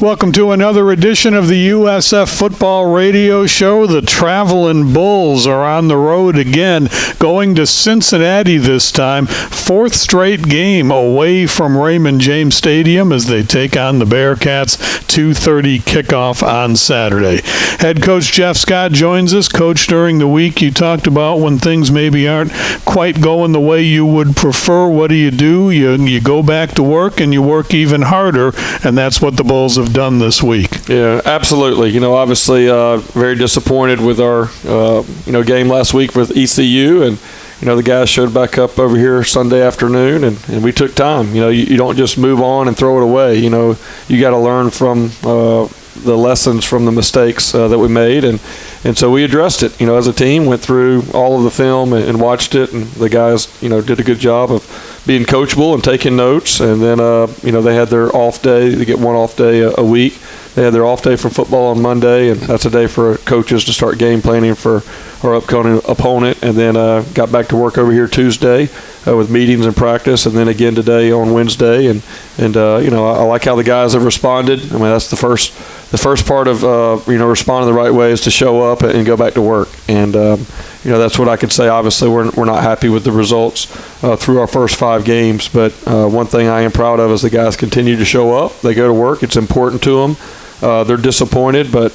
Welcome to another edition of the USF Football Radio Show. The Traveling Bulls are on the road again, going to Cincinnati this time. Fourth straight game away from Raymond James Stadium as they take on the Bearcats. 2:30 kickoff on Saturday. Head coach Jeff Scott joins us. Coach, during the week you talked about when things maybe aren't quite going the way you would prefer. What do? You go back to work and you work even harder, and that's what the Bulls have done this week. Yeah, absolutely. Obviously very disappointed with our game last week with ECU, and the guys showed back up over here Sunday afternoon, and we took time. You don't just move on and throw it away. You got to learn from the lessons from the mistakes that we made, and so we addressed it. As a team, went through all of the film and watched it, and the guys did a good job of being coachable and taking notes. And then they had their off day. They get one off day a week. They had their off day for football on Monday, and that's a day for coaches to start game planning for our upcoming opponent. And then got back to work over here Tuesday with meetings and practice, and then again today on Wednesday. And I like how the guys have responded. I mean, that's the first part of responding the right way is to show up and go back to work. And that's what I could say. Obviously, we're not happy with the results through our first 5 games, but one thing I am proud of is the guys continue to show up. They go to work. It's important to them. They're disappointed, but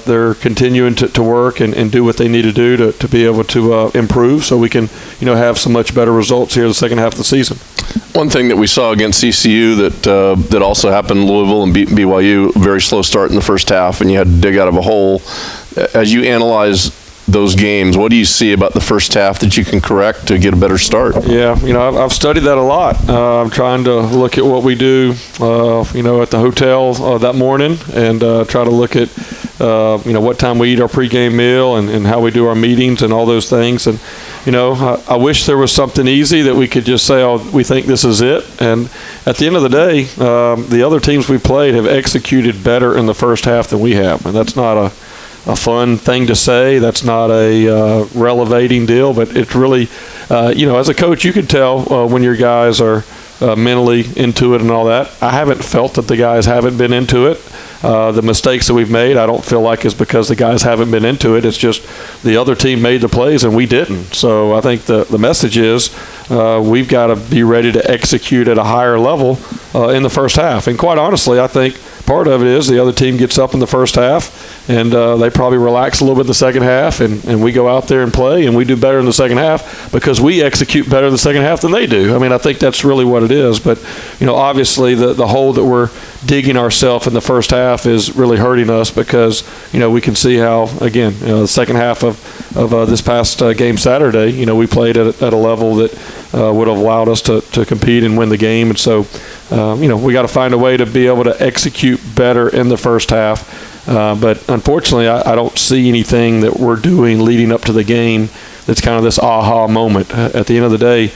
they're continuing to work and do what they need to do to be able to improve, so we can have some much better results here the second half of the season. One thing that we saw against ECU that also happened in Louisville and BYU, very slow start in the first half, and you had to dig out of a hole. As you analyze those games, what do you see about the first half that you can correct to get a better start? Yeah, I've studied that a lot. I'm trying to look at what we do, at the hotel that morning, and try to look at, what time we eat our pregame meal and how we do our meetings and all those things. And, I wish there was something easy that we could just say, oh, we think this is it. And at the end of the day, the other teams we played have executed better in the first half than we have. And that's not a fun thing to say. That's not a relevating deal, but it's really, as a coach, you can tell when your guys are mentally into it and all that. I haven't felt that the guys haven't been into it. The mistakes that we've made, I don't feel like is because the guys haven't been into it. It's just the other team made the plays and we didn't. So I think the message is we've got to be ready to execute at a higher level in the first half. And quite honestly, I think part of it is the other team gets up in the first half and they probably relax a little bit in the second half, and we go out there and play and we do better in the second half because we execute better in the second half than they do. I mean, I think that's really what it is. But, obviously the hole that we're digging ourselves in the first half is really hurting us because, we can see how, again, the second half of this past game Saturday, we played at a level that would have allowed us to compete and win the game. And so, we got to find a way to be able to execute better in the first half. But unfortunately, I don't see anything that we're doing leading up to the game that's kind of this aha moment. At the end of the day,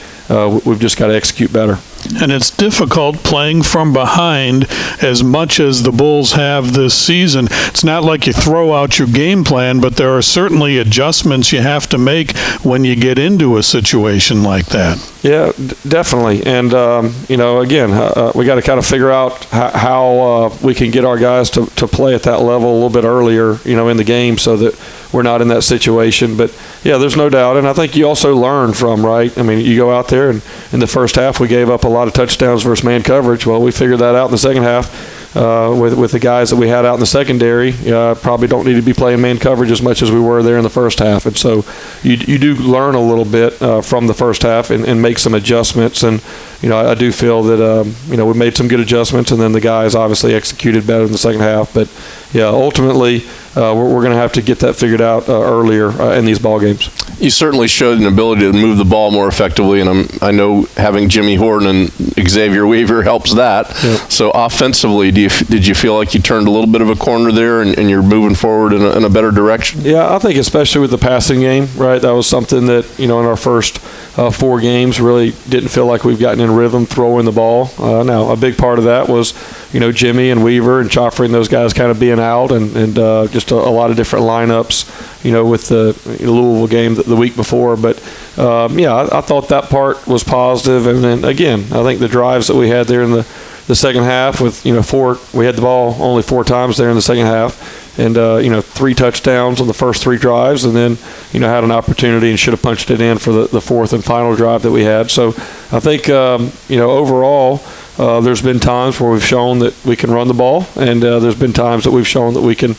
we've just got to execute better. And it's difficult playing from behind as much as the Bulls have this season. It's not like you throw out your game plan, but there are certainly adjustments you have to make when you get into a situation like that. Yeah, definitely. And, again, we got to kind of figure out how we can get our guys to play at that level a little bit earlier, in the game so that we're not in that situation. But, yeah, there's no doubt. And I think you also learn from, right? I mean, you go out there, and in the first half we gave up a lot of touchdowns versus man coverage. Well, we figured that out in the second half. With the guys that we had out in the secondary, probably don't need to be playing man coverage as much as we were there in the first half. And so you do learn a little bit from the first half and make some adjustments. And, I do feel that, we made some good adjustments, and then the guys obviously executed better in the second half. But, yeah, ultimately we're going to have to get that figured out earlier in these ball games. You certainly showed an ability to move the ball more effectively, and I know having Jimmy Horton and Xavier Weaver helps that. Yep. So offensively, did you feel like you turned a little bit of a corner there and you're moving forward in a better direction? Yeah, I think especially with the passing game, right? That was something that, in our first 4 games really didn't feel like we've gotten in rhythm throwing the ball. Now, a big part of that was, Jimmy and Weaver and Joffrey and those guys kind of being out and just a lot of different lineups, with the Louisville game the week before. But, I thought that part was positive. And then, again, I think the drives that we had there in the the second half with, we had the ball only 4 times there in the second half, and 3 touchdowns on the first 3 drives, and then had an opportunity and should have punched it in for the 4th and final drive that we had. So I think overall there's been times where we've shown that we can run the ball, and there's been times that we've shown that we can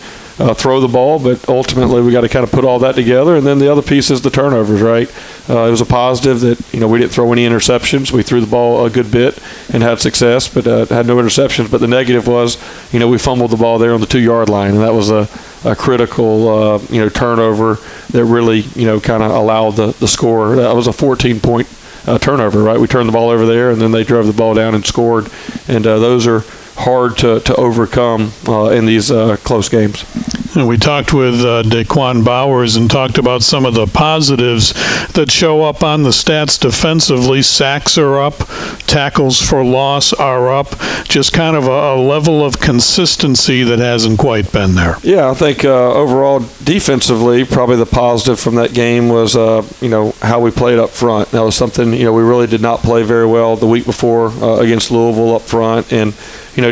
throw the ball, but ultimately we got to kind of put all that together. And then the other piece is the turnovers, right? It was a positive that we didn't throw any interceptions. We threw the ball a good bit and had success, but had no interceptions. But the negative was, we fumbled the ball there on the 2-yard line, and that was a critical turnover that really kind of allowed the score. That was a 14-point turnover, right? We turned the ball over there, and then they drove the ball down and scored, and those are hard to overcome in these close games. And we talked with Daquan Bowers and talked about some of the positives that show up on the stats defensively. Sacks are up, tackles for loss are up, just kind of a level of consistency that hasn't quite been there. Yeah, I think overall defensively, probably the positive from that game was how we played up front. That was something we really did not play very well the week before against Louisville up front, and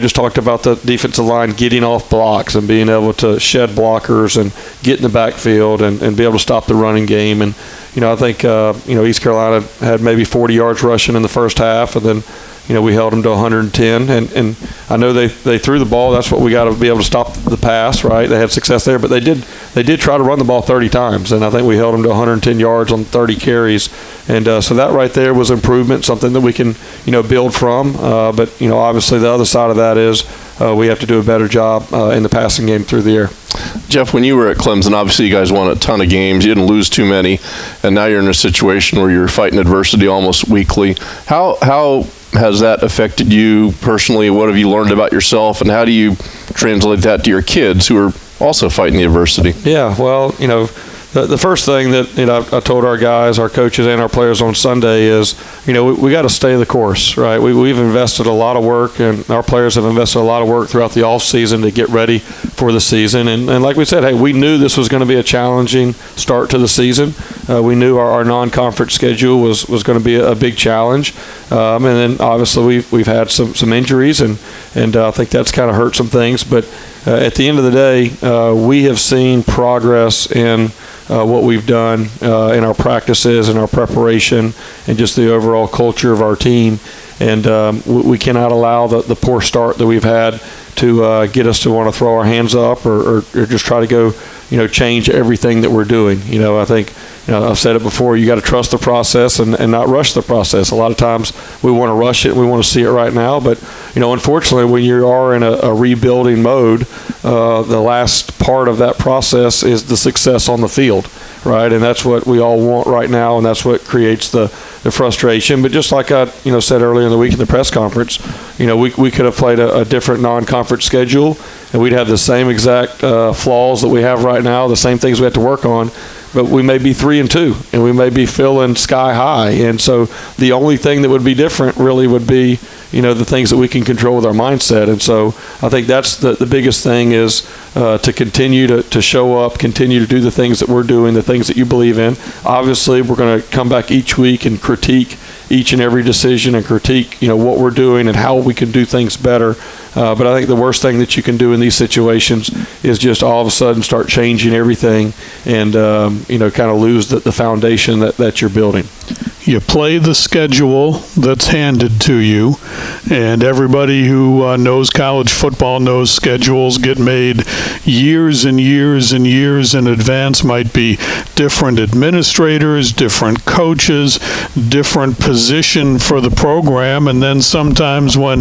just talked about the defensive line getting off blocks and being able to shed blockers and get in the backfield and be able to stop the running game. And, I think, East Carolina had maybe 40 yards rushing in the first half, and then, we held them to 110. And I know they threw the ball. That's what we got to be able to stop the pass, right? They had success there, but they did try to run the ball 30 times, and I think we held them to 110 yards on 30 carries. And so that right there was improvement, something that we can, build from. But, obviously the other side of that is we have to do a better job in the passing game through the air. Jeff, when you were at Clemson, obviously you guys won a ton of games. You didn't lose too many, and now you're in a situation where you're fighting adversity almost weekly. How has that affected you personally? What have you learned about yourself, and how do you translate that to your kids who are also fighting the adversity? Yeah, well, the first thing that I told our guys, our coaches, and our players on Sunday is, we got to stay the course, right? We've invested a lot of work, and our players have invested a lot of work throughout the off season to get ready for the season. And like we said, hey, we knew this was going to be a challenging start to the season. We knew our non-conference schedule was going to be a big challenge, and then obviously we've had some injuries, and I think that's kind of hurt some things. But at the end of the day, we have seen progress in what we've done in our practices and our preparation and just the overall culture of our team. And we cannot allow the poor start that we've had to get us to want to throw our hands up or just try to go, change everything that we're doing. I think, I've said it before, you got to trust the process and not rush the process. A lot of times we want to rush it. We want to see it right now. But, unfortunately, when you are in a rebuilding mode, the last part of that process is the success on the field, right? And that's what we all want right now, and that's what creates the frustration. But just like I said earlier in the week in the press conference, we could have played a different non-conference schedule, and we'd have the same exact flaws that we have right now, the same things we have to work on. But we may be 3-2, and we may be feeling sky high. And so the only thing that would be different really would be, the things that we can control with our mindset. And so I think that's the biggest thing is to continue to show up, continue to do the things that we're doing, the things that you believe in. Obviously, we're going to come back each week and critique each and every decision and critique, what we're doing and how we can do things better. But I think the worst thing that you can do in these situations is just all of a sudden start changing everything and, kind of lose the foundation that you're building. You play the schedule that's handed to you, and everybody who knows college football knows schedules get made years and years and years in advance. Might be different administrators, different coaches, different position for the program, and then sometimes when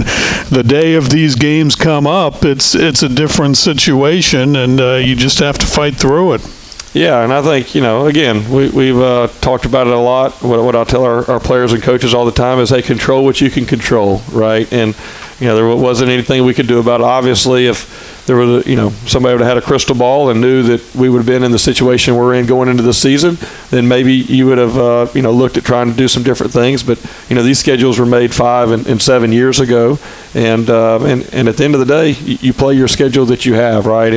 the day of these games come up, it's a different situation, and you just have to fight through it. Yeah, and I think, again, we've talked about it a lot. What I tell our players and coaches all the time is, hey, control what you can control, right? And, there wasn't anything we could do about it. Obviously, if there was, somebody would have had a crystal ball and knew that we would have been in the situation we're in going into the season, then maybe you would have, looked at trying to do some different things. But, these schedules were made 5 and 7 years ago. And at the end of the day, you play your schedule that you have, right?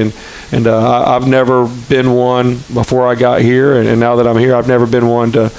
And I've never been one before I got here, and now that I'm here, I've never been one to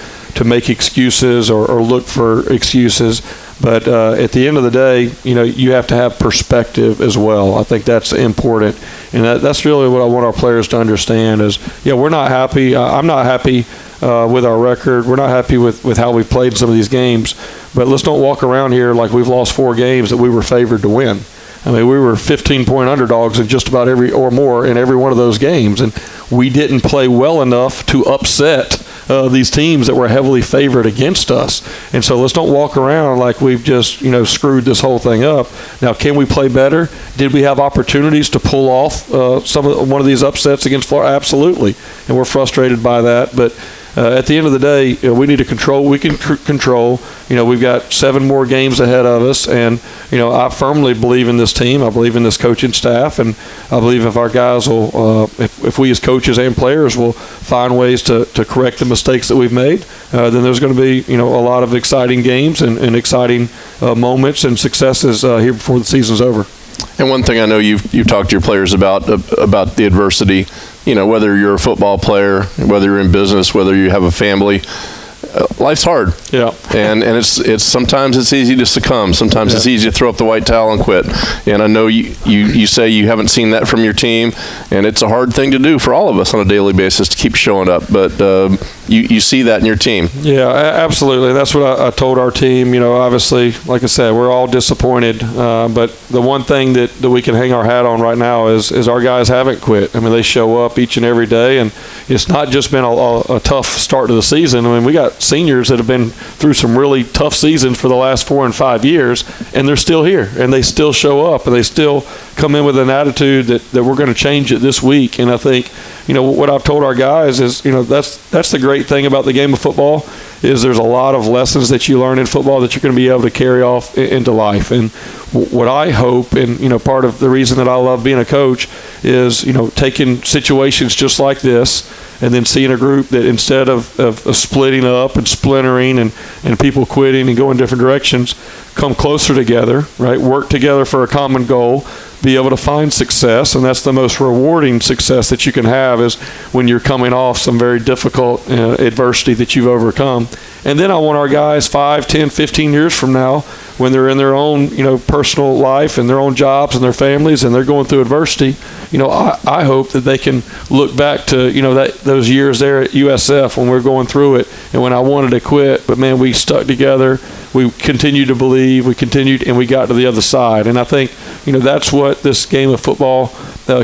make excuses or look for excuses. But at the end of the day, you have to have perspective as well. I think that's important, and that's really what I want our players to understand is, we're not happy. I'm not happy with our record. We're not happy with how we've played some of these games. But let's don't walk around here like we've lost 4 games that we were favored to win. I mean, we were 15-point underdogs in just about every or more in every one of those games, and we didn't play well enough to upset these teams that were heavily favored against us. And so let's don't walk around like we've just, screwed this whole thing up. Now, can we play better? Did we have opportunities to pull off one of these upsets against Florida? Absolutely. And we're frustrated by that. But at the end of the day, we need to control. We can control. We've got 7 more games ahead of us, and I firmly believe in this team. I believe in this coaching staff, and I believe if our guys will, if we as coaches and players will find ways to correct the mistakes that we've made, then there's going to be a lot of exciting games and exciting moments and successes here before the season's over. And one thing I know you've talked to your players about the adversity, whether you're a football player, whether you're in business, whether you have a family, life's hard. Yeah. And it's sometimes it's easy to succumb. Sometimes it's easy to throw up the white towel and quit. And I know you say you haven't seen that from your team, and it's a hard thing to do for all of us on a daily basis to keep showing up. But you see that in your team. Yeah, absolutely. That's what I told our team. Obviously, like I said, we're all disappointed. But the one thing that we can hang our hat on right now is our guys haven't quit. I mean, they show up each and every day, and it's not just been a tough start to the season. I mean, we got seniors that have been through some really tough seasons for the last 4 and 5 years, and they're still here, and they still show up, and they still come in with an attitude that we're going to change it this week. And I think, what I've told our guys is, that's the great thing about the game of football is there's a lot of lessons that you learn in football that you're going to be able to carry off into life. And what I hope, and part of the reason that I love being a coach is, taking situations just like this and then seeing a group that instead of splitting up and splintering and people quitting and going different directions, come closer together, right? Work together for a common goal, be able to find success, and that's the most rewarding success that you can have is when you're coming off some very difficult adversity that you've overcome. And then I want our guys 5, 10, 15 years from now, when they're in their own, personal life and their own jobs and their families and they're going through adversity, I hope that they can look back to, those years there at USF when we're going through it and when I wanted to quit, but man, we stuck together. We continued to believe, we continued, and we got to the other side. And I think, that's what this game of football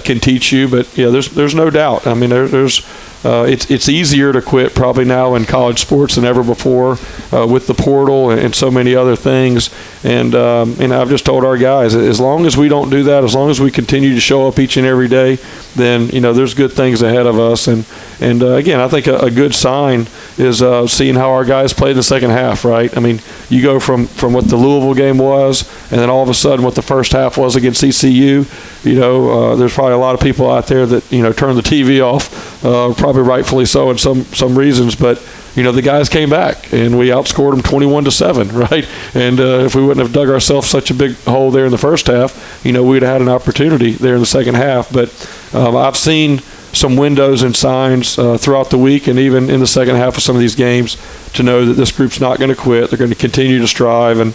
can teach you. But, there's no doubt. I mean, it's easier to quit probably now in college sports than ever before with the portal and so many other things. And I've just told our guys, as long as we don't do that, as long as we continue to show up each and every day, then, there's good things ahead of us. And again, I think a good sign is seeing how our guys played in the second half, right? I mean, you go from what the Louisville game was and then all of a sudden what the first half was against ECU. There's probably a lot of people out there that, turn the TV off, probably rightfully so in some reasons, but the guys came back and we outscored them 21-7, right? And if we wouldn't have dug ourselves such a big hole there in the first half, we'd have had an opportunity there in the second half. But I've seen some windows and signs throughout the week and even in the second half of some of these games to know that this group's not going to quit. They're going to continue to strive, and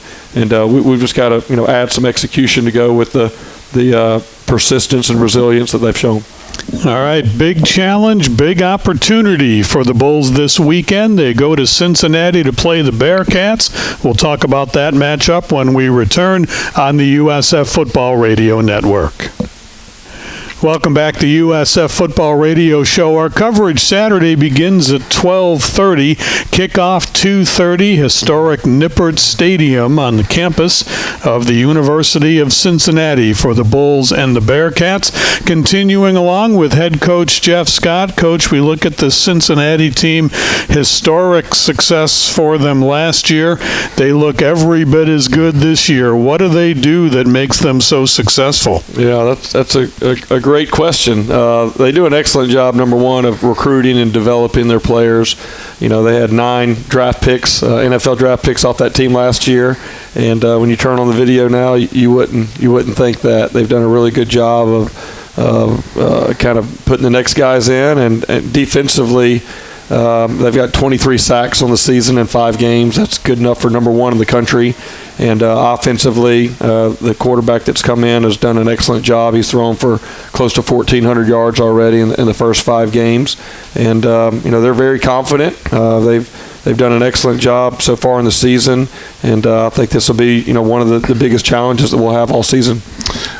we've just got to add some execution to go with the persistence and resilience that they've shown. All right, big challenge, big opportunity for the Bulls this weekend. They go to Cincinnati to play the Bearcats. We'll talk about that matchup when we return on the USF Football Radio Network. Welcome back to USF Football Radio Show. Our coverage Saturday begins at 12:30. Kickoff 2:30, historic Nippert Stadium on the campus of the University of Cincinnati for the Bulls and the Bearcats. Continuing along with head coach Jeff Scott. Coach, we look at the Cincinnati team. Historic success for them last year. They look every bit as good this year. What do they do that makes them so successful? Yeah, that's a great question. They do an excellent job, number one, of recruiting and developing their players. They had 9 draft picks, NFL draft picks off that team last year. And when you turn on the video now, you wouldn't think that. They've done a really good job of kind of putting the next guys in. And defensively, They've got 23 sacks on the season in 5 games. That's good enough for number 1 in the country. And offensively, the quarterback that's come in has done an excellent job. He's thrown for close to 1,400 yards already in the first 5 games. And, they're very confident. They've done an excellent job so far in the season. And I think this will be, one of the biggest challenges that we'll have all season.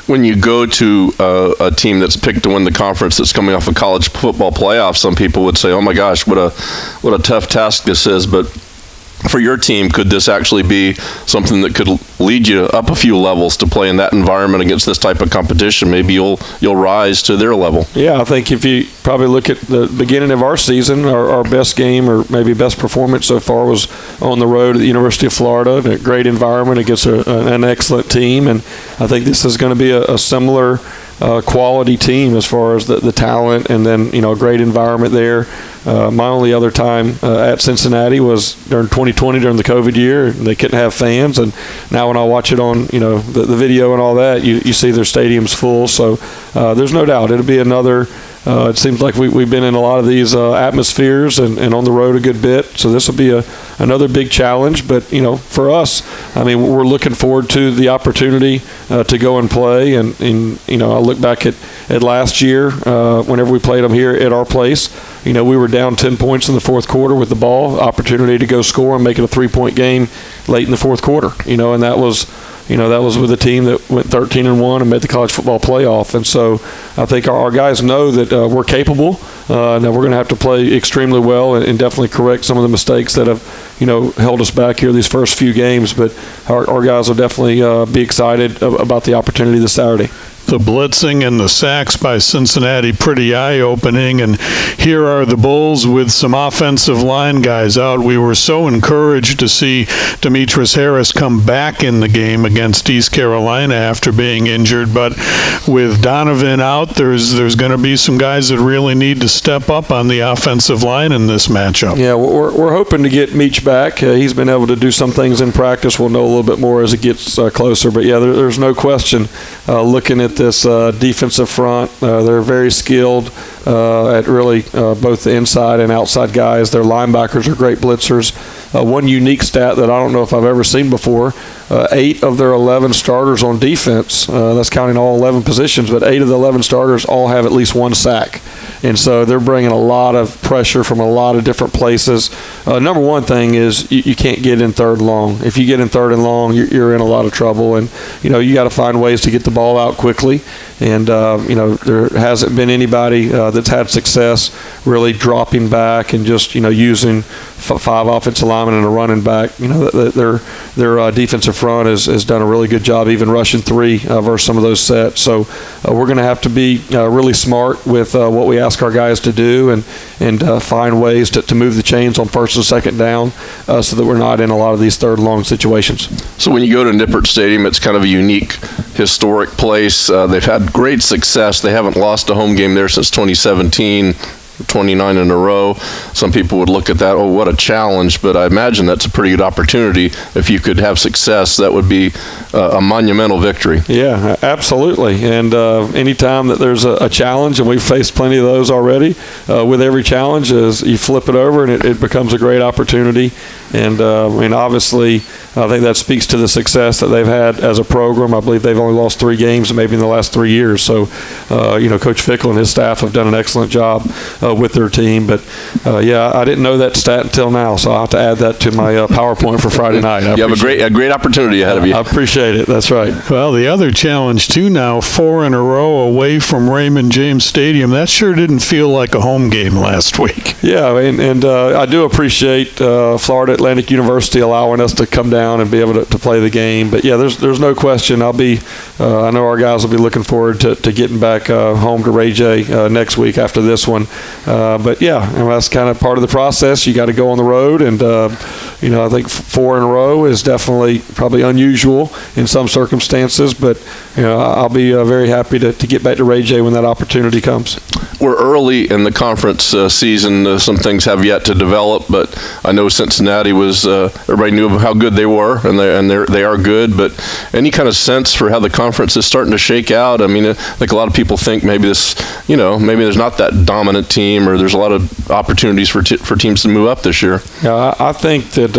When you go to a team that's picked to win the conference that's coming off a college football playoff, some people would say, oh my gosh, what a tough task this is. But for your team, could this actually be something that could lead you up a few levels to play in that environment against this type of competition? Maybe you'll rise to their level. Yeah, I think if you probably look at the beginning of our season, our best game or maybe best performance so far was on the road at the University of Florida, a great environment against an excellent team. And I think this is going to be a similar quality team as far as the talent, and then a great environment there. My only other time at Cincinnati was during 2020 during the COVID year, and they couldn't have fans. And now when I watch it on the video and all that, you see their stadium's full. So there's no doubt it'll be another. It seems like we've been in a lot of these atmospheres and on the road a good bit. So this will be another big challenge. But, for us, we're looking forward to the opportunity to go and play. And I look back at last year whenever we played them here at our place. We were down 10 points in the fourth quarter with the ball, opportunity to go score and make it a 3-point game late in the fourth quarter. And that was with a team that went 13-1 and made the college football playoff. And so I think our guys know that we're capable. Now we're going to have to play extremely well and definitely correct some of the mistakes that have, held us back here these first few games. But our guys will definitely be excited about the opportunity this Saturday. The blitzing and the sacks by Cincinnati pretty eye-opening, and here are the Bulls with some offensive line guys out. We were so encouraged to see Demetrius Harris come back in the game against East Carolina after being injured, but with Donovan out, there's going to be some guys that really need to step up on the offensive line in this matchup. Yeah, we're hoping to get Meach back. He's been able to do some things in practice. We'll know a little bit more as it gets closer, but yeah, there's no question looking at this defensive front. They're very skilled at really both the inside and outside guys. Their linebackers are great blitzers. One unique stat that I don't know if I've ever seen before, 8 of their 11 starters on defense, that's counting all 11 positions, but 8 of the 11 starters all have at least 1 sack. And so they're bringing a lot of pressure from a lot of different places. Number one thing is you can't get in third and long. If you get in third and long, you're in a lot of trouble. And, you got to find ways to get the ball out quickly. And, there hasn't been anybody that's had success really dropping back and just, using 5 offensive linemen and a running back. Their defensive front has done a really good job, even rushing 3 versus some of those sets. So we're going to have to be really smart with what we ask our guys to do and find ways to move the chains on first and second down so that we're not in a lot of these third and long situations. So when you go to Nippert Stadium, it's kind of a unique, historic place. They've had great success. They haven't lost a home game there since 2017. 29 in a row. Some people would look at that, oh, what a challenge, but I imagine that's a pretty good opportunity. If you could have success, that would be a monumental victory. Yeah, absolutely. And anytime that there's a challenge, and we've faced plenty of those already, with every challenge is you flip it over and it becomes a great opportunity. And obviously, I think that speaks to the success that they've had as a program. I believe they've only lost 3 games maybe in the last 3 years. So, Coach Fickle and his staff have done an excellent job with their team. But, I didn't know that stat until now, so I'll have to add that to my PowerPoint for Friday night. You have a great opportunity ahead of you. I appreciate it. That's right. Well, the other challenge, too, now, 4 in a row away from Raymond James Stadium. That sure didn't feel like a home game last week. Yeah, and I do appreciate Florida Atlantic University allowing us to come down and be able to play the game. But, yeah, there's no question. I know our guys will be looking forward to getting back home to Ray J next week after this one. But, yeah, that's kind of part of the process. You got to go on the road. And, I think 4 in a row is definitely probably unusual in some circumstances. But, I'll be very happy to get back to Ray J when that opportunity comes. we're early in the conference season. Some things have yet to develop, but I know Cincinnati was. Everybody knew how good they were, and they are good. But any kind of sense for how the conference is starting to shake out? I mean, I think a lot of people think maybe maybe there's not that dominant team, or there's a lot of opportunities for teams to move up this year. Yeah, I think that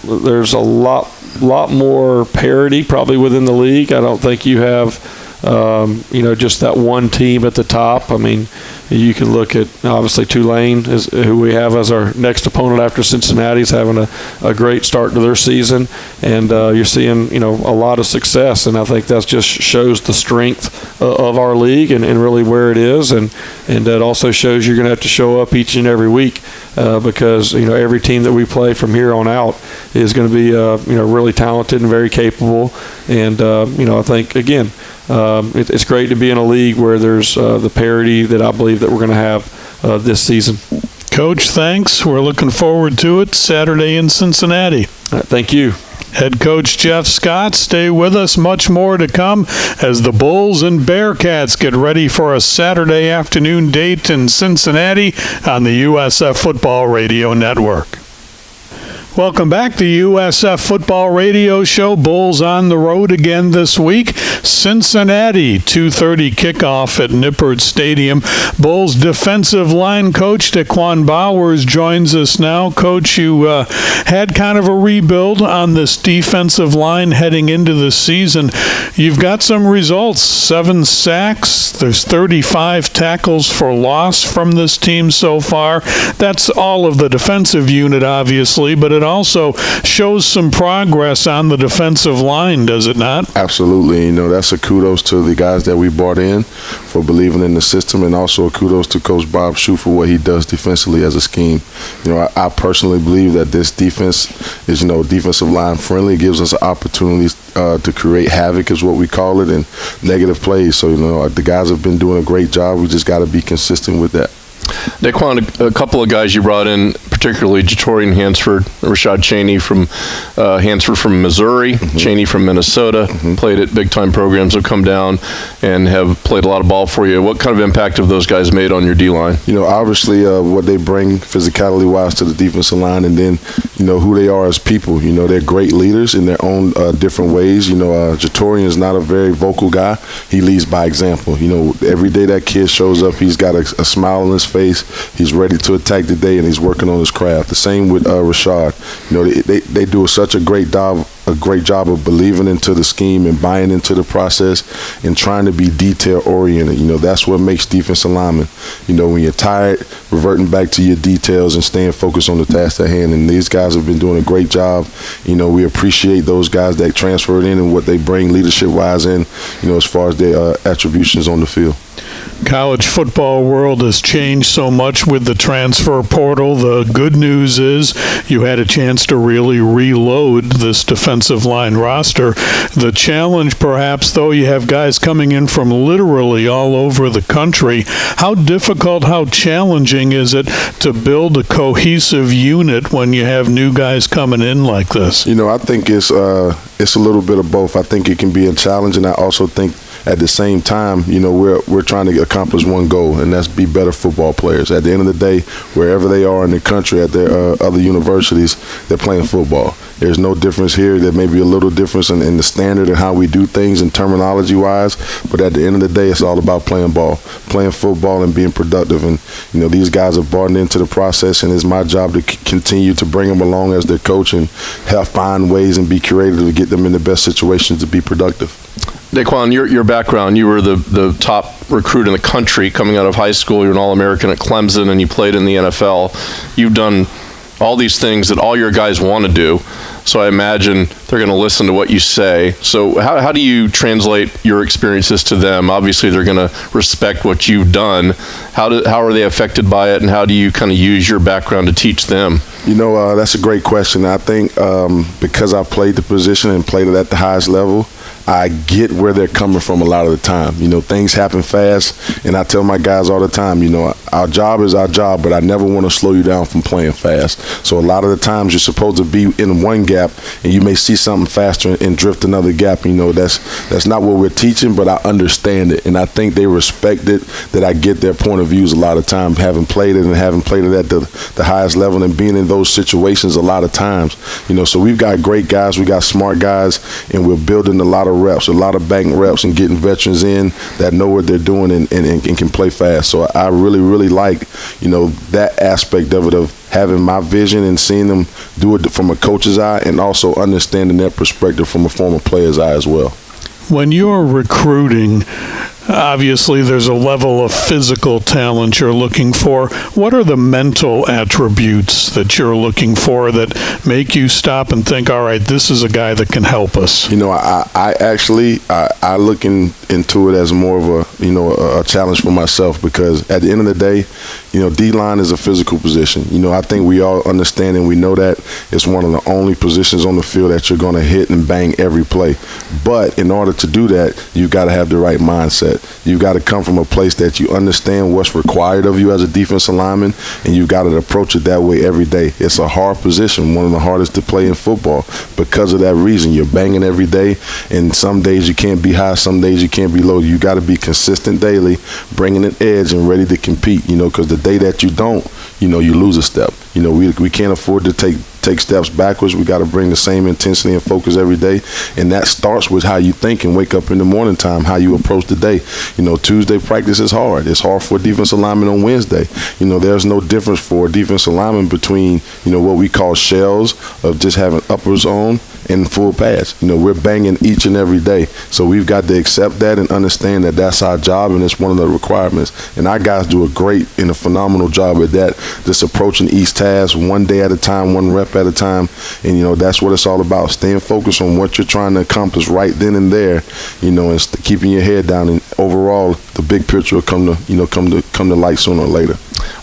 there's a lot more parity probably within the league. I don't think you have just that one team at the top. I mean, you can look at obviously Tulane, who we have as our next opponent after Cincinnati, is having a great start to their season, and you're seeing a lot of success, and I think that just shows the strength of our league and really where it is, and that also shows you're going to have to show up each and every week because every team that we play from here on out is going to be really talented and very capable, and I think again. It's great to be in a league where there's the parity that I believe that we're going to have this season. Coach, thanks. We're looking forward to it Saturday in Cincinnati. Thank you. Head coach Jeff Scott, stay with us. Much more to come as the Bulls and Bearcats get ready for a Saturday afternoon date in Cincinnati on the USF Football Radio Network. Welcome back to USF Football Radio Show. Bulls on the road again this week. Cincinnati, 2:30 kickoff at Nippert Stadium. Bulls defensive line coach Daquan Bowers joins us now. Coach, you had kind of a rebuild on this defensive line heading into the season. You've got some results. 7 sacks. There's 35 tackles for loss from this team so far. That's all of the defensive unit, obviously, but it also shows some progress on the defensive line, does it not? Absolutely. That's a kudos to the guys that we brought in for believing in the system, and also a kudos to Coach Bob Shoe for what he does defensively as a scheme. I personally believe that this defense is, defensive line friendly. It gives us opportunities to create havoc, is what we call it, and negative plays. So, the guys have been doing a great job. We just got to be consistent with that. Daquan, a couple of guys you brought in, particularly Jatorian Hansford, Rashad Cheney from Hansford from Missouri, Cheney from Minnesota, played at big-time programs, have come down and have played a lot of ball for you. What kind of impact have those guys made on your D-line? Obviously what they bring physicality-wise to the defensive line, and then, who they are as people. They're great leaders in their own different ways. Jatorian is not a very vocal guy. He leads by example. Every day that kid shows up, he's got a smile on his face. He's ready to attack the day, and he's working on his craft. The same with Rashad. They do such a great job of believing into the scheme and buying into the process and trying to be detail oriented. That's what makes defensive linemen. When you're tired, reverting back to your details and staying focused on the task at hand. And these guys have been doing a great job. We appreciate those guys that transferred in and what they bring leadership wise in, as far as their attributions on the field. College football world has changed so much with the transfer portal. The good news is you had a chance to really reload this defensive line roster. The challenge, perhaps, though, you have guys coming in from literally all over the country. How difficult, how challenging is it to build a cohesive unit when you have new guys coming in like this? I think it's a little bit of both. I think it can be a challenge, and I also think at the same time, we're trying to accomplish one goal, and that's be better football players. At the end of the day, wherever they are in the country, at their other universities, they're playing football. There's no difference here. There may be a little difference in the standard and how we do things and terminology-wise, but at the end of the day, it's all about playing football and being productive. And, these guys have bought into the process, and it's my job to continue to bring them along as their coach and help find ways and be creative to get them in the best situations to be productive. Daquan, your background, you were the top recruit in the country coming out of high school. You're an All-American at Clemson, and you played in the NFL. You've done all these things that all your guys want to do. So I imagine they're going to listen to what you say. So how do you translate your experiences to them? Obviously, they're going to respect what you've done. How are they affected by it, and how do you kind of use your background to teach them? That's a great question. I think because I played the position and played it at the highest level, I get where they're coming from a lot of the time. You know, things happen fast, and I tell my guys all the time, you know, our job is our job, but I never want to slow you down from playing fast. So a lot of the times you're supposed to be in one gap, and you may see something faster and drift another gap. You know, that's not what we're teaching, but I understand it, and I think they respect it, that I get their point of views a lot of times, having played it at the highest level and being in those situations a lot of times. You know, so we've got great guys, we got smart guys, and we're building a lot of reps, a lot of bank reps, and getting veterans in that know what they're doing and can play fast. So I really, really like, you know, that aspect of it, of having my vision and seeing them do it from a coach's eye, and also understanding their perspective from a former player's eye as well. When you're recruiting, obviously there's a level of physical talent you're looking for. What are the mental attributes that you're looking for that make you stop and think, all right, this is a guy that can help us? You know, I actually look into it as more of a challenge for myself, because at the end of the day, you know, D-line is a physical position. You know, I think we all understand and we know that it's one of the only positions on the field that you're going to hit and bang every play. But in order to do that, you've got to have the right mindset. You've got to come from a place that you understand what's required of you as a defensive lineman, and you've got to approach it that way every day. It's a hard position, one of the hardest to play in football. Because of that reason, you're banging every day, and some days you can't be high, some days you can't be low. You got to be consistent daily, bringing an edge and ready to compete, you know, because the day that you don't, you know, you lose a step. You know, we can't afford to take steps backwards. We got to bring the same intensity and focus every day, and that starts with how you think and wake up in the morning time, how you approach the day. You know, Tuesday practice is hard. It's hard for a defensive lineman on Wednesday. You know, there's no difference for a defensive lineman between, you know, what we call shells of just having uppers on and full pads. You know, we're banging each and every day, so we've got to accept that and understand that that's our job, and it's one of the requirements. And our guys do a great and a phenomenal job at that, just approaching each task one day at a time, one rep at a time. And you know, that's what it's all about, staying focused on what you're trying to accomplish right then and there, you know, and keeping your head down, and overall the big picture will come to light sooner or later.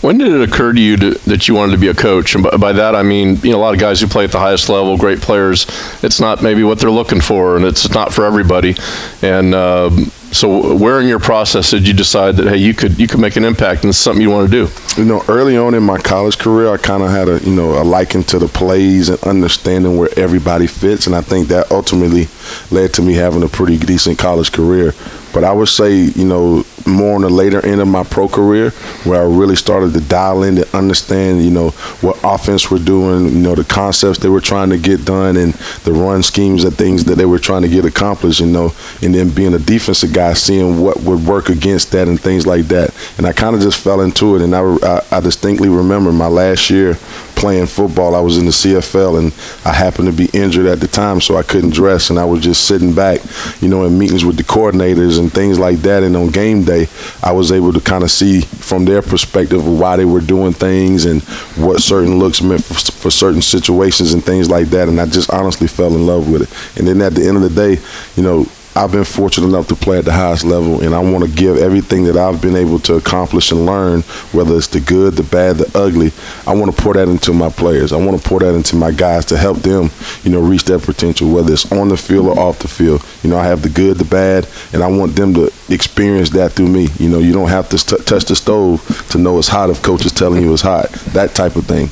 When did it occur to you that you wanted to be a coach? And by that I mean, you know, a lot of guys who play at the highest level, great players, it's not maybe what they're looking for, and it's not for everybody. And so where in your process did you decide that, hey, you could make an impact and it's something you want to do? You know, early on in my college career, I kind of had a liking to the plays and understanding where everybody fits, and I think that ultimately led to me having a pretty decent college career. But I would say, you know, more on the later end of my pro career, where I really started to dial in to understand, you know, what offense we're doing, you know, the concepts they were trying to get done, and the run schemes and things that they were trying to get accomplished, you know, and then being a defensive guy, seeing what would work against that and things like that. And I kind of just fell into it, and I distinctly remember my last year playing football. I was in the CFL, and I happened to be injured at the time, so I couldn't dress, and I was just sitting back, you know, in meetings with the coordinators and things like that. And on game day, I was able to kind of see from their perspective of why they were doing things and what certain looks meant for certain situations and things like that. And I just honestly fell in love with it. And then at the end of the day, you know, I've been fortunate enough to play at the highest level, and I want to give everything that I've been able to accomplish and learn, whether it's the good, the bad, the ugly. I want to pour that into my players. I want to pour that into my guys to help them, you know, reach their potential, whether it's on the field or off the field. You know, I have the good, the bad, and I want them to experience that through me. You know, you don't have to touch the stove to know it's hot if coach is telling you it's hot, that type of thing.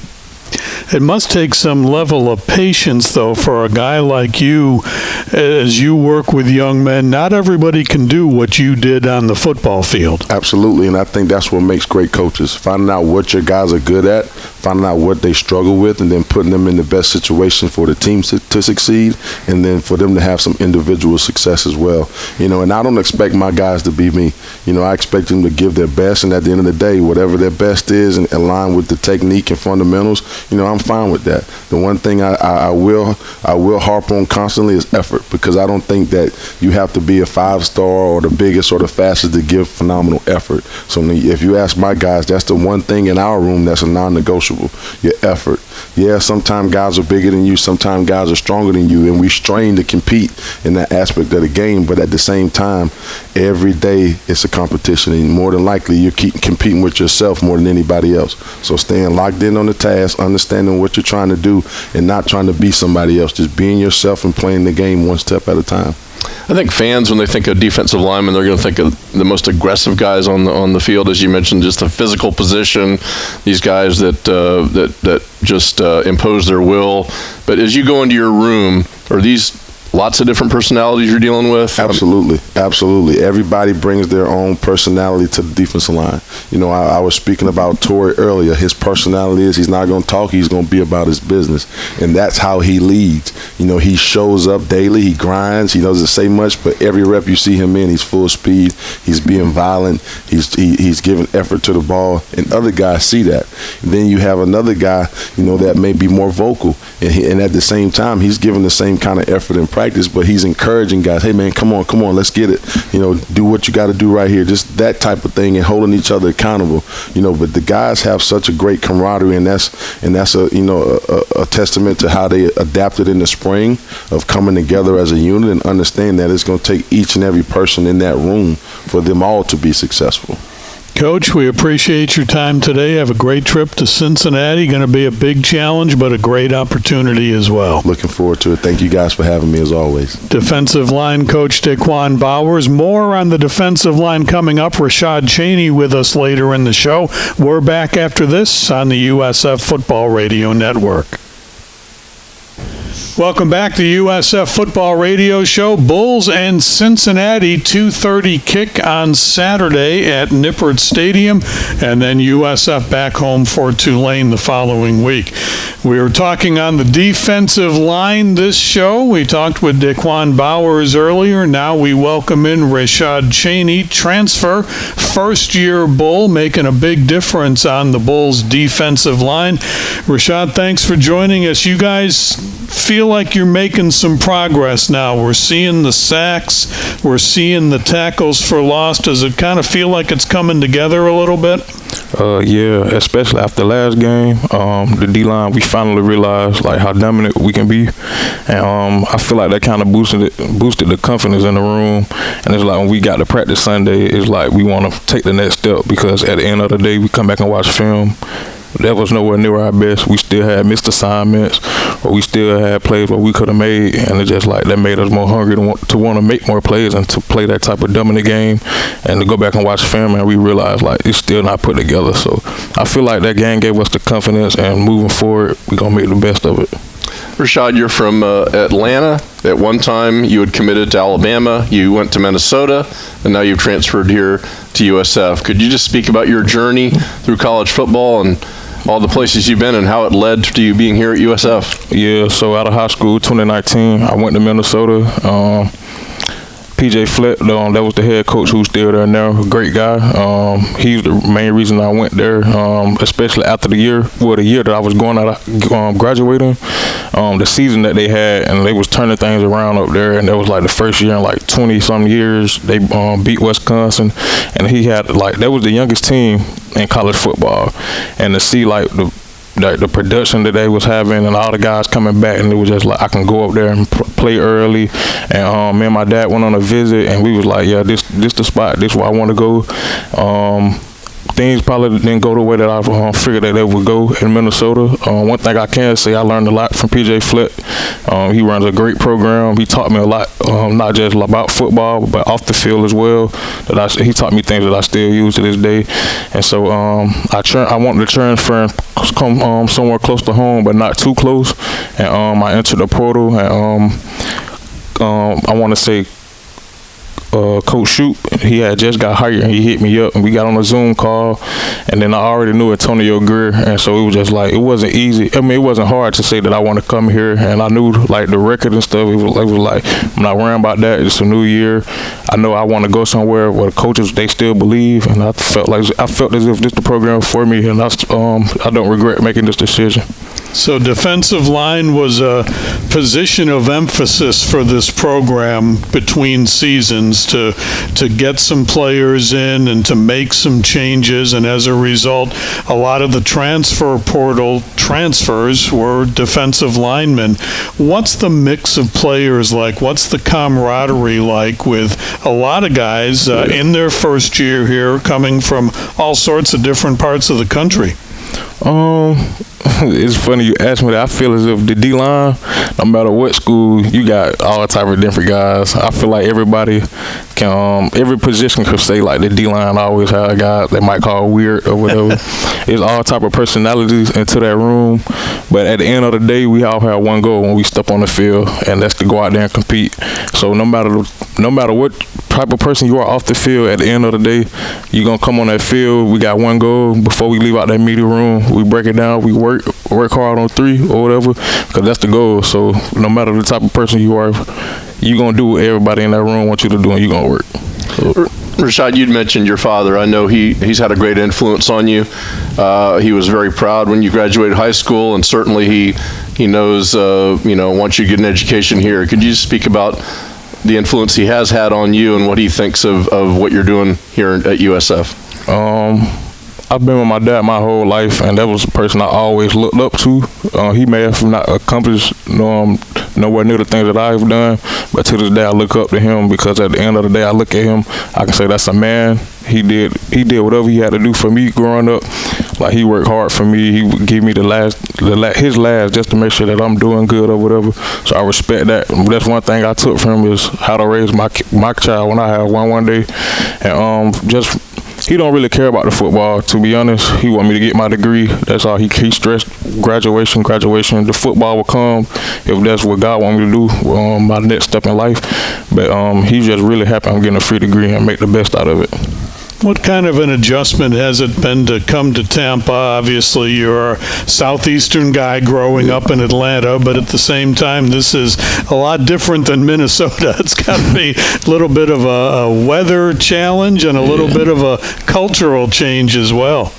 It must take some level of patience, though, for a guy like you, as you work with young men. Not everybody can do what you did on the football field. Absolutely, and I think that's what makes great coaches, finding out what your guys are good at, finding out what they struggle with, and then putting them in the best situation for the team to succeed, and then for them to have some individual success as well. You know, and I don't expect my guys to be me. You know, I expect them to give their best, and at the end of the day, whatever their best is and align with the technique and fundamentals, you know, I'm fine with that. The one thing I will harp on constantly is effort, because I don't think that you have to be a 5-star or the biggest or the fastest to give phenomenal effort. So if you ask my guys, that's the one thing in our room that's a non-negotiable, your effort. Yeah, sometimes guys are bigger than you, sometimes guys are stronger than you, and we strain to compete in that aspect of the game, but at the same time, every day it's a competition, and more than likely you're competing with yourself more than anybody else. So staying locked in on the task, understanding what you're trying to do, and not trying to be somebody else, just being yourself and playing the game one step at a time. I think fans, when they think of defensive linemen, they're going to think of the most aggressive guys on the field, as you mentioned, just the physical position. These guys that just impose their will. But as you go into your room, are these lots of different personalities you're dealing with? Absolutely. Everybody brings their own personality to the defensive line. You know, I was speaking about Torrey earlier. His personality is he's not going to talk. He's going to be about his business. And that's how he leads. You know, he shows up daily. He grinds. He doesn't say much, but every rep you see him in, he's full speed. He's being violent. He's giving effort to the ball. And other guys see that. And then you have another guy, you know, that may be more vocal. And at the same time, he's giving the same kind of effort and practice, but he's encouraging guys, hey man, come on, let's get it. You know, do what you got to do right here. Just that type of thing, and holding each other accountable. You know, but the guys have such a great camaraderie, and that's a testament to how they adapted in the spring of coming together as a unit and understand that it's going to take each and every person in that room for them all to be successful. Coach, we appreciate your time today. Have a great trip to Cincinnati. Going to be a big challenge, but a great opportunity as well. Looking forward to it. Thank you guys for having me as always. Defensive line coach Daquan Bowers. More on the defensive line coming up. Rashad Cheney with us later in the show. We're back after this on the USF Football Radio Network. Welcome back to USF Football Radio Show. Bulls and Cincinnati, 2:30 kick on Saturday at Nippert Stadium, and then USF back home for Tulane the following week. We were talking on the defensive line this show. We talked with Daquan Bowers earlier. Now we welcome in Rashad Cheney, transfer, first-year Bull, making a big difference on the Bulls' defensive line. Rashad, thanks for joining us. You guys feel like you're making some progress now. We're seeing the sacks. We're seeing the tackles for loss. Does it kind of feel like it's coming together a little bit? Yeah, especially after last game, the D-line, we finally realized like how dominant we can be, and I feel like that kind of boosted the confidence in the room. And it's like when we got to practice Sunday, it's like we want to take the next step, because at the end of the day, we come back and watch film. That was nowhere near our best. We still had missed assignments, or we still had plays where we could have made, and it's just like that made us more hungry to want to make more plays and to play that type of dominant game, and to go back and watch film, and we realized like it's still not put together. So I feel like that game gave us the confidence, and moving forward, we're going to make the best of it. Rashad, you're from Atlanta. At one time, you had committed to Alabama. You went to Minnesota, and now you've transferred here to USF. Could you just speak about your journey through college football and all the places you've been and how it led to you being here at USF? Yeah, so out of high school, 2019, I went to Minnesota. PJ Flett, that was the head coach who's still there now, a great guy. He's the main reason I went there, especially after the year that I was going out, graduating, the season that they had, and they was turning things around up there, and that was like the first year in like 20-some years. They beat Wisconsin, and he had that was the youngest team in college football, and to see like the production that they was having and all the guys coming back, and it was just like I can go up there and play early. And me and my dad went on a visit, and we was like, yeah, this the spot, this where I want to go. Things probably didn't go the way that I figured that they would go in Minnesota. One thing I can say, I learned a lot from PJ Flett. He runs a great program. He taught me a lot, not just about football, but off the field as well. He taught me things that I still use to this day. And so I wanted to transfer and come somewhere close to home, but not too close. And I entered the portal, and I want to say Coach Shoot, he had just got hired, and he hit me up, and we got on a Zoom call, and then I already knew Antonio Greer, and so it was just like, it wasn't easy. I mean, it wasn't hard to say that I want to come here, and I knew like the record and stuff. It was like I'm not worrying about that. It's a new year. I know I want to go somewhere where the coaches, they still believe, and I felt as if this the program for me, and I don't regret making this decision. So defensive line was a position of emphasis for this program between seasons to get some players in and to make some changes, and as a result, a lot of the transfer portal transfers were defensive linemen. What's the mix of players like? What's the camaraderie like with a lot of guys in their first year here coming from all sorts of different parts of the country? It's funny you ask me that. I feel as if the D-line, no matter what school, you got all type of different guys. I feel like everybody can, every position could say like the D-line always have a guy they might call weird or whatever. It's all type of personalities into that room. But at the end of the day, we all have one goal when we step on the field, and that's to go out there and compete. So no matter what type of person you are off the field, at the end of the day, you're going to come on that field. We got one goal. Before we leave out that media room, we break it down. We work hard on 3 or whatever, because that's the goal. So no matter the type of person you are, you're going to do what everybody in that room wants you to do, and you're going to work. So. Rashad, you'd mentioned your father. I know he's had a great influence on you. He was very proud when you graduated high school, and certainly he knows, once you get an education here. Could you speak about the influence he has had on you and what he thinks of what you're doing here at USF? I've been with my dad my whole life, and that was the person I always looked up to. He may have not accomplished nowhere near the things that I've done, but to this day I look up to him, because at the end of the day I look at him, I can say that's a man. He did whatever he had to do for me growing up. Like, he worked hard for me. He would give me his last just to make sure that I'm doing good or whatever. So I respect that. That's one thing I took from him, is how to raise my child when I have one day. And he don't really care about the football, to be honest. He want me to get my degree. That's all he stressed. Graduation. The football will come if that's what God want me to do, my next step in life. But he's just really happy I'm getting a free degree and make the best out of it. What kind of an adjustment has it been to come to Tampa? Obviously, you're a southeastern guy growing up in Atlanta, but at the same time, this is a lot different than Minnesota. It's got to be a little bit of a weather challenge and a little bit of a cultural change as well.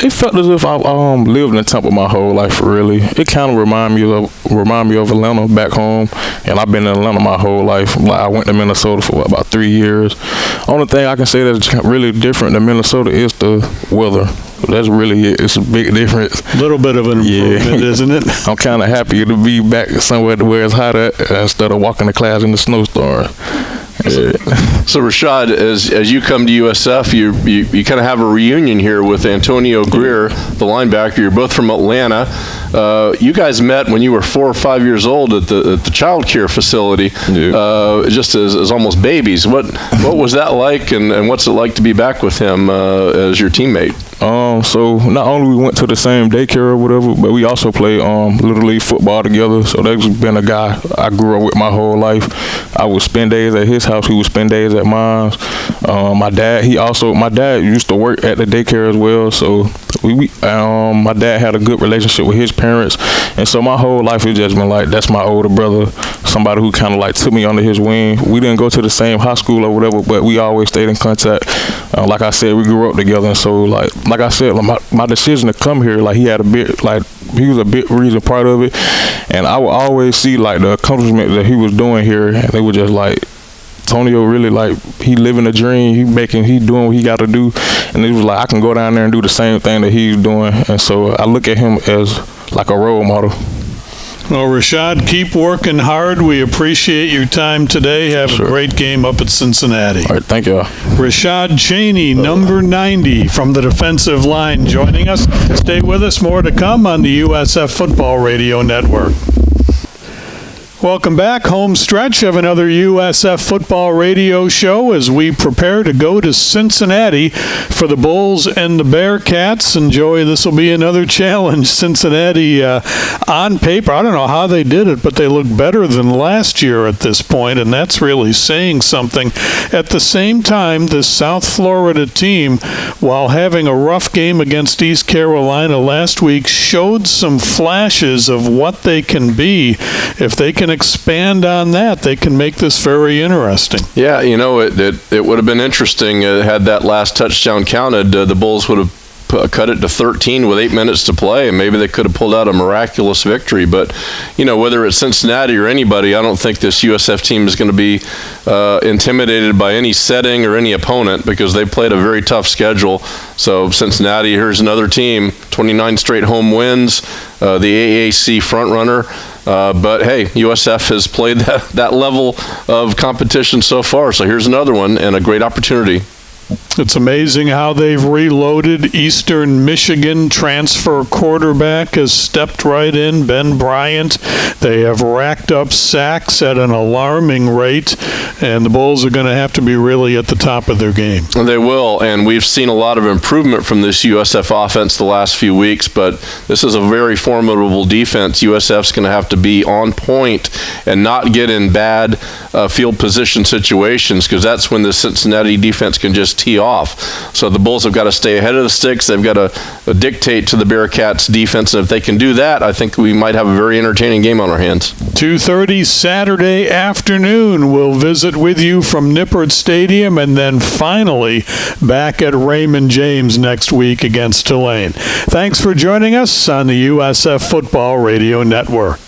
It felt as if I lived in Tampa my whole life, really. It kind of remind me of Atlanta back home, and I've been in Atlanta my whole life. Like, I went to Minnesota for about 3 years. Only thing I can say that's really different than Minnesota is the weather. That's really it. It's a big difference. A little bit of an improvement, isn't it? I'm kind of happy to be back somewhere where it's hot at, instead of walking to class in the snowstorm. So Rashad, as you come to USF, you kind of have a reunion here with Antonio Greer, the linebacker. You're both from Atlanta. You guys met when you were 4 or 5 years old at the child care facility, just as almost babies. What was that like, and what's it like to be back with him as your teammate? So not only we went to the same daycare or whatever, but we also played Little League football together. So that's been a guy I grew up with my whole life. I would spend days at his house. He would spend days at mine. My dad used to work at the daycare as well. So my dad had a good relationship with his parents, and so my whole life has just been like, that's my older brother, somebody who kind of like took me under his wing. We didn't go to the same high school or whatever, but we always stayed in contact. Like I said, we grew up together, and so like I said, my decision to come here, like, he was a big reason part of it, and I would always see like the accomplishment that he was doing here, and they were just like, Antonio really, like, he living a dream. He doing what he got to do, and it was like, I can go down there and do the same thing that he's doing, and so I look at him as like a role model. Well, Rashad, keep working hard. We appreciate your time today. Have a great game up at Cincinnati. All right, thank you. Rashad Cheney, number 90 from the defensive line, joining us. Stay with us. More to come on the USF Football Radio Network. Welcome back. Home stretch of another USF Football Radio show as we prepare to go to Cincinnati for the Bulls and the Bearcats. Enjoy. This will be another challenge. Cincinnati, on paper, I don't know how they did it, but they look better than last year at this point, and that's really saying something. At the same time, this South Florida team, while having a rough game against East Carolina last week, showed some flashes of what they can be. If they can expand on that, they can make this very interesting. Yeah, it would have been interesting had that last touchdown counted. The Bulls would have cut it to 13 with 8 minutes to play, and maybe they could have pulled out a miraculous victory. But, whether it's Cincinnati or anybody, I don't think this USF team is going to be intimidated by any setting or any opponent, because they played a very tough schedule. So Cincinnati, here's another team, 29 straight home wins, the AAC frontrunner. But hey, USF has played that level of competition so far. So here's another one and a great opportunity. It's amazing how they've reloaded. Eastern Michigan transfer quarterback has stepped right in, Ben Bryant. They have racked up sacks at an alarming rate, and the Bulls are going to have to be really at the top of their game. They will, and we've seen a lot of improvement from this USF offense the last few weeks, but this is a very formidable defense. USF's going to have to be on point and not get in bad field position situations, because that's when the Cincinnati defense can just tee off. So the Bulls have got to stay ahead of the sticks. They've got to dictate to the Bearcats defense, and if they can do that, I think we might have a very entertaining game on our hands. 2:30 Saturday afternoon. We'll visit with you from Nippert Stadium, and then finally back at Raymond James next week against Tulane. Thanks for joining us on the USF Football Radio Network.